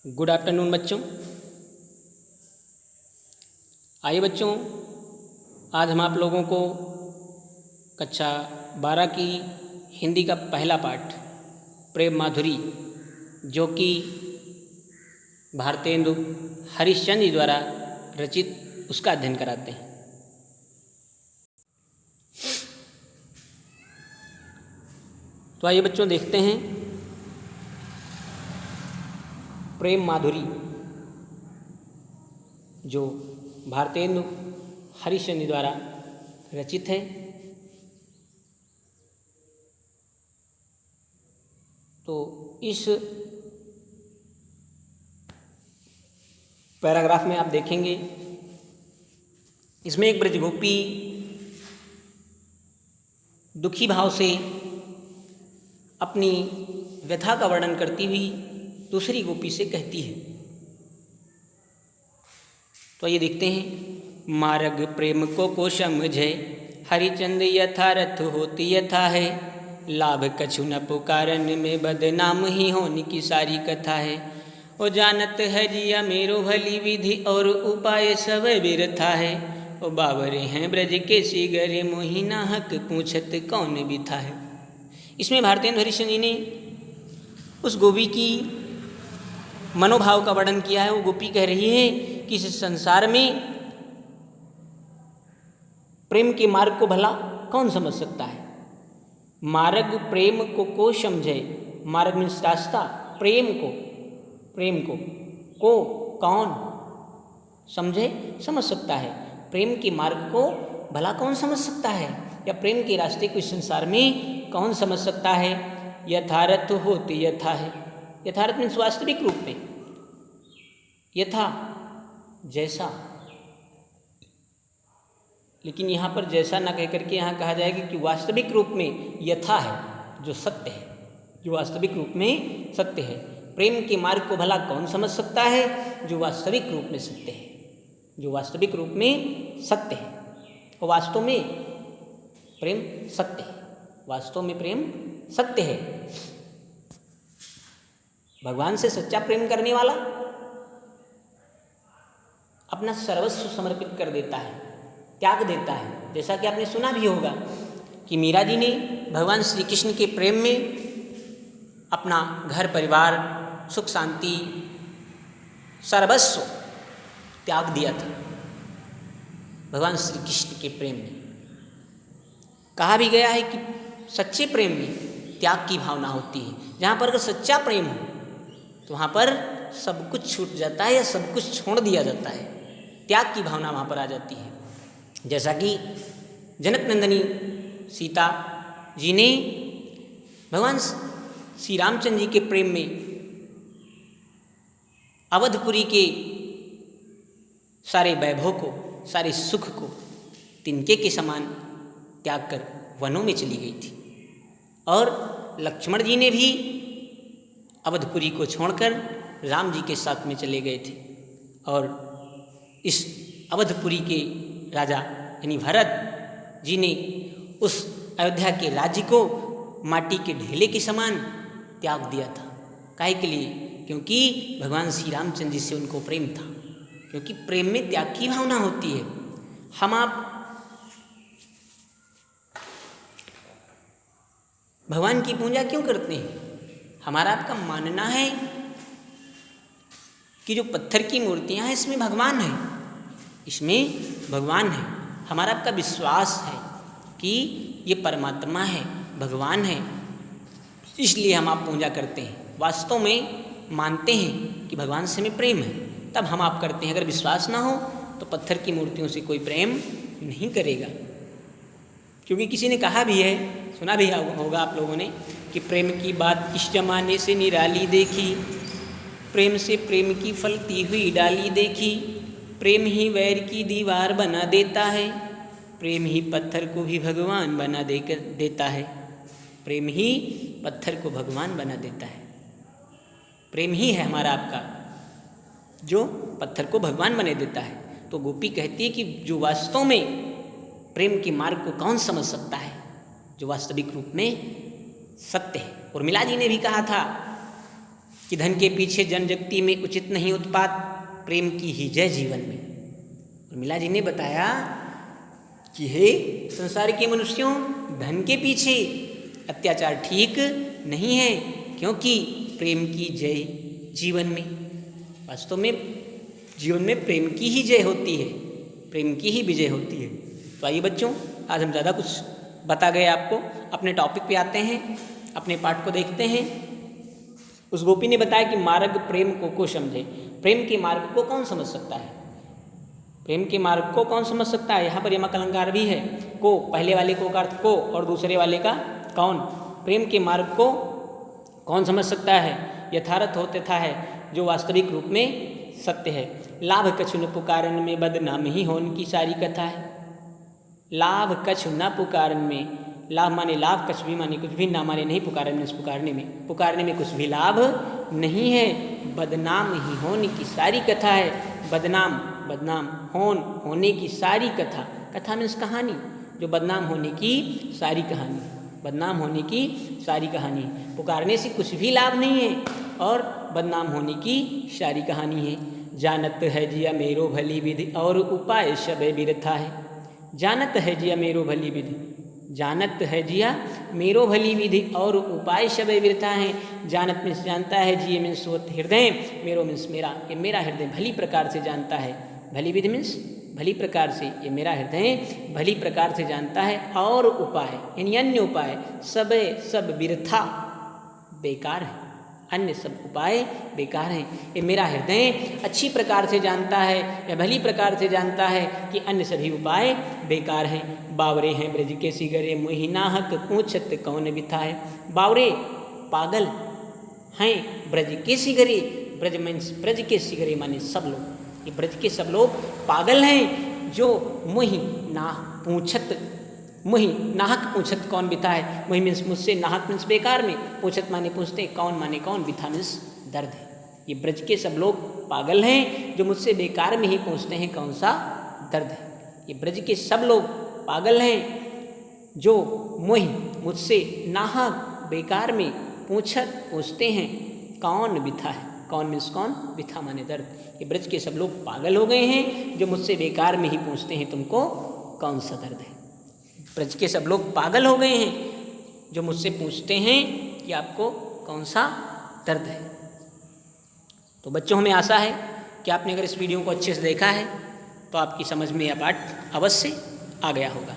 Good afternoon बच्चों। आइए बच्चों, आज हम आप लोगों को कक्षा 12 की हिंदी का पहला पाठ प्रेम माधुरी, जो कि भारतेंदु हरिश्चंद्र जी द्वारा रचित, उसका अध्ययन कराते हैं। तो आइए बच्चों, देखते हैं प्रेम माधुरी, जो भारतेंदु हरिश्चंद्र जी द्वारा रचित है। तो इस पैराग्राफ में आप देखेंगे, इसमें एक ब्रजगोपी दुखी भाव से अपनी व्यथा का वर्णन करती हुई दूसरी गोपी से कहती है। तो ये देखते हैं। मार्ग प्रेम को समझे, हरिचंद यथारथ होती यथा है। लाभ कछु न पुकारन में, बदनाम ही होने की सारी कथा है। ओ जानत है जिया मेरो भली विधि, और उपाय सब बिरथा है। ओ बावरे हैं ब्रज के सिगरे, मोहिना हक पूछत कौन बिथा है। इसमें भारतेंदु हरिश्चंद्र जी ने उस गोपी की मनोभाव का वर्णन किया है। वो गोपी कह रही है कि इस संसार में प्रेम के मार्ग को भला कौन समझ सकता है। मार्ग प्रेम को समझे, मार्ग मीन्स रास्ता, प्रेम को कौन समझे, समझ सकता है। प्रेम के मार्ग को भला कौन समझ सकता है, या प्रेम के रास्ते को इस संसार में कौन समझ सकता है। यथार्थ होती यथा है। यथार्थ मीन्स वास्तविक रूप में, यथा जैसा, लेकिन यहाँ पर जैसा ना कह करके यहाँ कहा जाएगा कि वास्तविक रूप में यथा है, जो सत्य है, जो वास्तविक रूप में सत्य है। प्रेम के मार्ग को भला कौन समझ सकता है, जो वास्तविक रूप में सत्य है, जो वास्तविक रूप में सत्य है। और वास्तव में प्रेम सत्य है, वास्तव में प्रेम सत्य है। भगवान से सच्चा प्रेम करने वाला अपना सर्वस्व समर्पित कर देता है, त्याग देता है। जैसा कि आपने सुना भी होगा कि मीरा जी ने भगवान श्री कृष्ण के प्रेम में अपना घर परिवार, सुख शांति, सर्वस्व त्याग दिया था भगवान श्री कृष्ण के प्रेम में। कहा भी गया है कि सच्चे प्रेम में त्याग की भावना होती है। जहाँ पर अगर सच्चा प्रेम हो तो वहाँ पर सब कुछ छूट जाता है, या सब कुछ छोड़ दिया जाता है। त्याग की भावना वहाँ पर आ जाती है। जैसा कि जनक नंदिनी सीता जी ने भगवान श्री रामचंद्र जी के प्रेम में अवधपुरी के सारे वैभव को, सारे सुख को तिनके के समान त्याग कर वनों में चली गई थी। और लक्ष्मण जी ने भी अवधपुरी को छोड़कर राम जी के साथ में चले गए थे। और इस अवधपुरी के राजा यानी भरत जी ने उस अयोध्या के राज्य को माटी के ढेले के समान त्याग दिया था। काहे के लिए? क्योंकि भगवान श्री रामचंद्र जी से उनको प्रेम था। क्योंकि प्रेम में त्याग की भावना होती है। हम आप भगवान की पूजा क्यों करते हैं? हमारा आपका मानना है कि जो पत्थर की मूर्तियां हैं, इसमें भगवान है, इसमें भगवान है। हमारा आपका विश्वास है कि ये परमात्मा है, भगवान है, इसलिए हम आप पूजा करते हैं। वास्तव में मानते हैं कि भगवान से हमें प्रेम है, तब हम आप करते हैं। अगर विश्वास ना हो तो पत्थर की मूर्तियों से कोई प्रेम नहीं करेगा। क्योंकि किसी ने कहा भी है, सुना भी होगा आप लोगों ने, कि प्रेम की बात किस जमाने से निराली देखी, प्रेम से प्रेम की फलती हुई डाली देखी। प्रेम ही वैर की दीवार बना देता है, प्रेम ही पत्थर को भी भगवान बना देता है। प्रेम ही पत्थर को भगवान बना देता है। प्रेम ही है हमारा आपका जो पत्थर को भगवान बना देता है। तो गोपी कहती है कि जो वास्तव में प्रेम के मार्ग को कौन समझ सकता है, जो वास्तविक रूप में सत्य है। उर्मिला जी ने भी कहा था कि धन के पीछे जन जगती में उचित नहीं उत्पात, प्रेम की ही जय जीवन में। उर्मिला जी ने बताया कि हे संसार के मनुष्यों, धन के पीछे अत्याचार ठीक नहीं है, क्योंकि प्रेम की जय जीवन में। वास्तव में जीवन में प्रेम की ही जय होती है, प्रेम की ही विजय होती है। तो आइए बच्चों, आज हम ज़्यादा कुछ बता गए आपको, अपने टॉपिक पे आते हैं, अपने पाठ को देखते हैं। उस गोपी ने बताया कि मार्ग प्रेम को समझे। प्रेम के मार्ग को कौन समझ सकता है? प्रेम के मार्ग को कौन समझ सकता है? यहाँ पर यमक अलंकार भी है। को, पहले वाले को का अर्थ को और दूसरे वाले का कौन। प्रेम के मार्ग को कौन समझ सकता है? यथार्थ हो तथा है, जो वास्तविक रूप में सत्य है। लाभ कछु न पुकारन में, बदनाम ही होन की सारी कथा है। लाभ कछु न पुकारन में, लाभ माने लाभ, कछु भी माने कुछ भी, ना माने नहीं, पुकारन में पुकारने में कुछ भी लाभ नहीं है। बदनाम ही होने की सारी कथा है। बदनाम होने की सारी कथा। कथा मीन्स कहानी, जो बदनाम होने की सारी कहानी, बदनाम होने की सारी कहानी। पुकारने से कुछ भी लाभ नहीं है और बदनाम होने की सारी कहानी है। जानत है जिया मेरो भली विधि, और उपाय शबे बिरथा है। जानत है जिया मेरो भली विधि, जानत है जिया मेरो भली विधि, और उपाय शबे बिरथा है। जानत मीन्स जानता है, जिये मीन्स हृदय, मेरो मीन्स मेरा, ये मेरा हृदय भली प्रकार से जानता है। भली विधि मीन्स भली प्रकार से, ये मेरा हृदय भली प्रकार से जानता है। और उपाय यानी अन्य उपाय, सब बिरथा बेकार है, अन्य सब उपाय बेकार हैं। ये मेरा हृदय अच्छी प्रकार से जानता है या भली प्रकार से जानता है कि अन्य सभी उपाय बेकार हैं। बावरे हैं ब्रज के सिगरे, मोहि नाहक पूछत कौन बिथा है। बावरे पागल हैं ब्रज के सिगरे, ब्रज मीन्स ब्रज के सिगरे माने सब लोग, ये ब्रज के सब लोग पागल हैं, जो मोहि ना पूछत, मोहि नाहक पूछत कौन बिथा है। मोहि मीन्स मुझसे, नाहक मीन्स बेकार में, पूछत माने पूछते, कौन माने कौन, बिथा मीन्स दर्द है। ये ब्रज के सब लोग पागल हैं, जो मुझसे बेकार में ही पूछते हैं कौन सा दर्द है। ये ब्रज के सब लोग पागल हैं, जो मोहि मुझसे नाहक बेकार में पूछते हैं कौन बिथा है। कौन मीन्स कौन, बिथा माने दर्द। ये ब्रज के सब लोग पागल हो गए हैं, जो मुझसे बेकार में ही पूछते हैं तुमको कौन सा दर्द है। ब्रज के सब लोग पागल हो गए हैं, जो मुझसे पूछते हैं कि आपको कौन सा दर्द है। तो बच्चों, हमें आशा है कि आपने अगर इस वीडियो को अच्छे से देखा है तो आपकी समझ में यह पाठ अवश्य आ गया होगा।